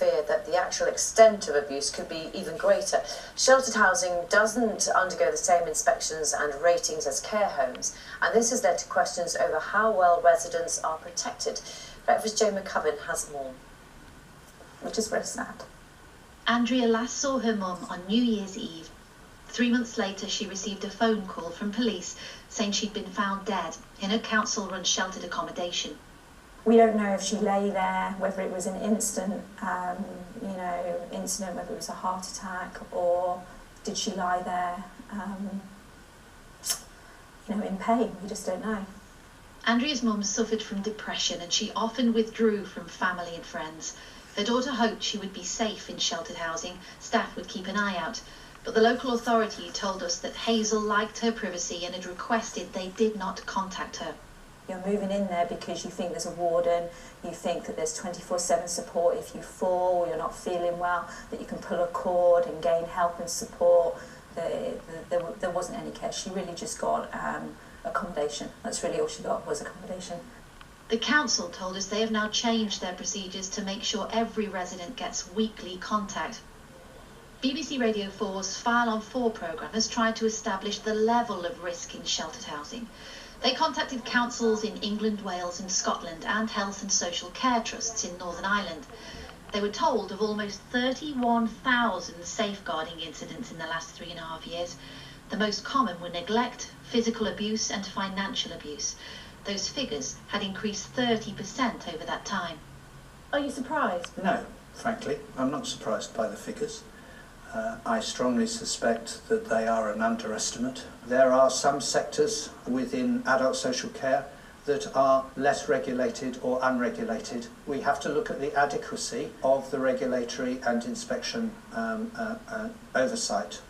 fear that the actual extent of abuse could be even greater. Sheltered housing doesn't undergo the same inspections and ratings as care homes, and this has led to questions over how well residents are protected. Breakfast Jo McCubbin has more. Which is very sad. Andrea last saw her mum on New Year's Eve. 3 months later, she received a phone call from police saying she'd been found dead in a council-run sheltered accommodation. We don't know if she lay there, whether it was an incident, whether it was a heart attack, or did she lie there, in pain. We just don't know. Andrea's mum suffered from depression and she often withdrew from family and friends. Her daughter hoped she would be safe in sheltered housing. Staff would keep an eye out. But the local authority told us that Hazel liked her privacy and had requested they did not contact her. You're moving in there because you think there's a warden, you think that there's 24/7 support if you fall or you're not feeling well, that you can pull a cord and gain help and support. There wasn't any care. She really just got accommodation. That's really all she got, was accommodation. The council told us they have now changed their procedures to make sure every resident gets weekly contact. BBC Radio 4's File on 4 programme has tried to establish the level of risk in sheltered housing. They contacted councils in England, Wales and Scotland and health and social care trusts in Northern Ireland. They were told of almost 31,000 safeguarding incidents in the last 3.5 years. The most common were neglect, physical abuse and financial abuse. Those figures had increased 30% over that time. Are you surprised? No, frankly, I'm not surprised by the figures. I strongly suspect that they are an underestimate. There are some sectors within adult social care that are less regulated or unregulated. We have to look at the adequacy of the regulatory and inspection oversight.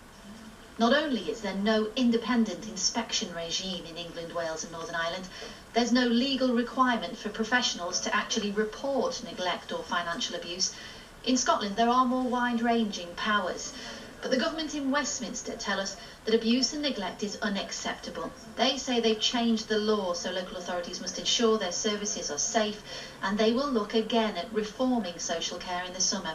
Not only is there no independent inspection regime in England, Wales and Northern Ireland, there's no legal requirement for professionals to actually report neglect or financial abuse. In Scotland, there are more wide-ranging powers, but the government in Westminster tell us that abuse and neglect is unacceptable. They say they've changed the law, so local authorities must ensure their services are safe, and they will look again at reforming social care in the summer.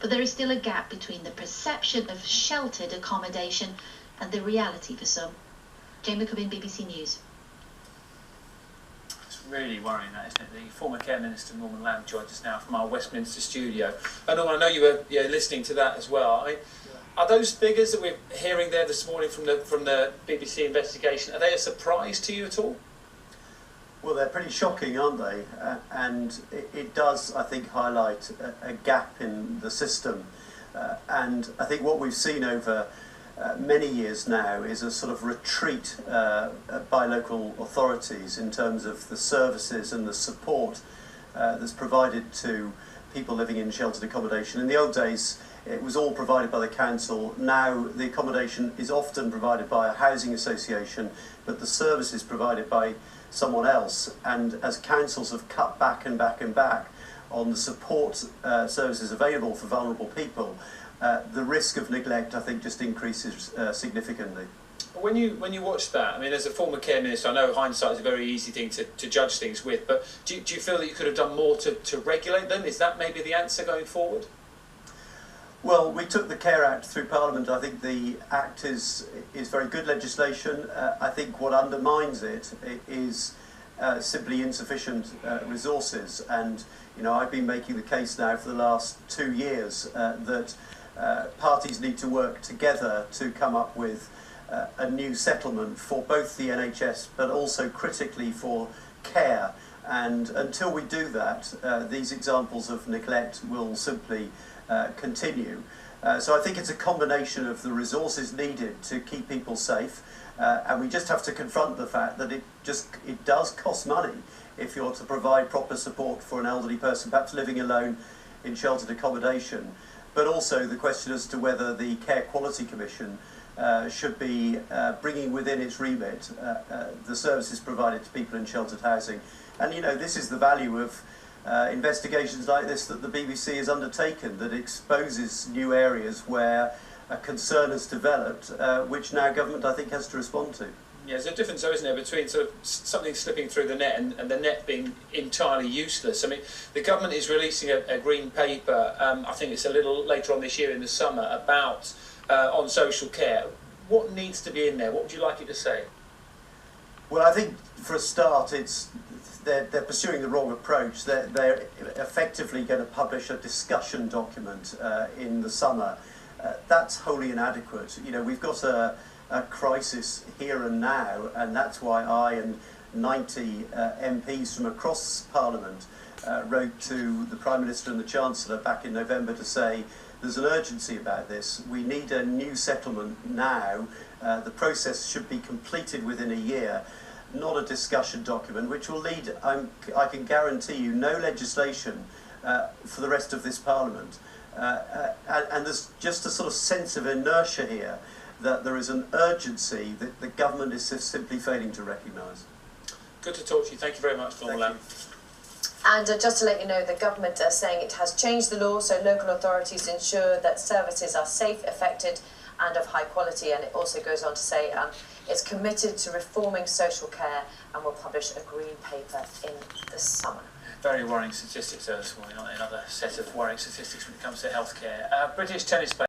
But there is still a gap between the perception of sheltered accommodation and the reality for some. Jo McCubbin, BBC News. It's really worrying, that, isn't it? The former Care Minister, Norman Lamb, joins us now from our Westminster studio. And Norman, I know you were listening to that as well. Are those figures that we're hearing there this morning from the BBC investigation, are they a surprise to you at all? Well, they're pretty shocking, aren't they? And it does, I think, highlight a gap in the system. And I think what we've seen over many years now is a sort of retreat by local authorities in terms of the services and the support that's provided to people living in sheltered accommodation. In the old days, it was all provided by the council. Now the accommodation is often provided by a housing association, but the service is provided by someone else. And as councils have cut back and back and back on the support services available for vulnerable people, the risk of neglect, I think, just increases significantly. When you watch that, I mean, as a former Care Minister, I know hindsight is a very easy thing to judge things with, but do you feel that you could have done more to regulate them? Is that maybe the answer going forward? Well, we took the Care Act through Parliament. I think the Act is very good legislation. I think what undermines it is simply insufficient resources. And, you know, I've been making the case now for the last 2 years that parties need to work together to come up with a new settlement for both the NHS, but also critically for care. And until we do that, these examples of neglect will simply continue. So I think it's a combination of the resources needed to keep people safe, and we just have to confront the fact that it does cost money if you're to provide proper support for an elderly person, perhaps living alone in sheltered accommodation. But also the question as to whether the Care Quality Commission should be bringing within its remit the services provided to people in sheltered housing. And, you know, this is the value of investigations like this that the BBC has undertaken, that exposes new areas where a concern has developed, which now government, I think, has to respond to. Yeah, there's a difference, though, isn't there, between sort of something slipping through the net and the net being entirely useless. I mean, the government is releasing a green paper, I think it's a little later on this year in the summer, about on social care. What needs to be in there? What would you like it to say? Well, I think for a start, they're pursuing the wrong approach. They're effectively going to publish a discussion document in the summer. That's wholly inadequate. You know, we've got a crisis here and now, and that's why I and 90 MPs from across Parliament wrote to the Prime Minister and the Chancellor back in November to say there's an urgency about this. We need a new settlement now. The process should be completed within a year, not a discussion document, which will lead, I can guarantee you, no legislation for the rest of this Parliament. And there's just a sort of sense of inertia here that there is an urgency that the government is simply failing to recognise. Good to talk to you. Thank you very much, Norman Lamb. And just to let you know, the government are saying it has changed the law so local authorities ensure that services are safe, effective and of high quality. And it also goes on to say it's committed to reforming social care and will publish a green paper in the summer. Very worrying statistics this morning, another set of worrying statistics when it comes to healthcare. British tennis player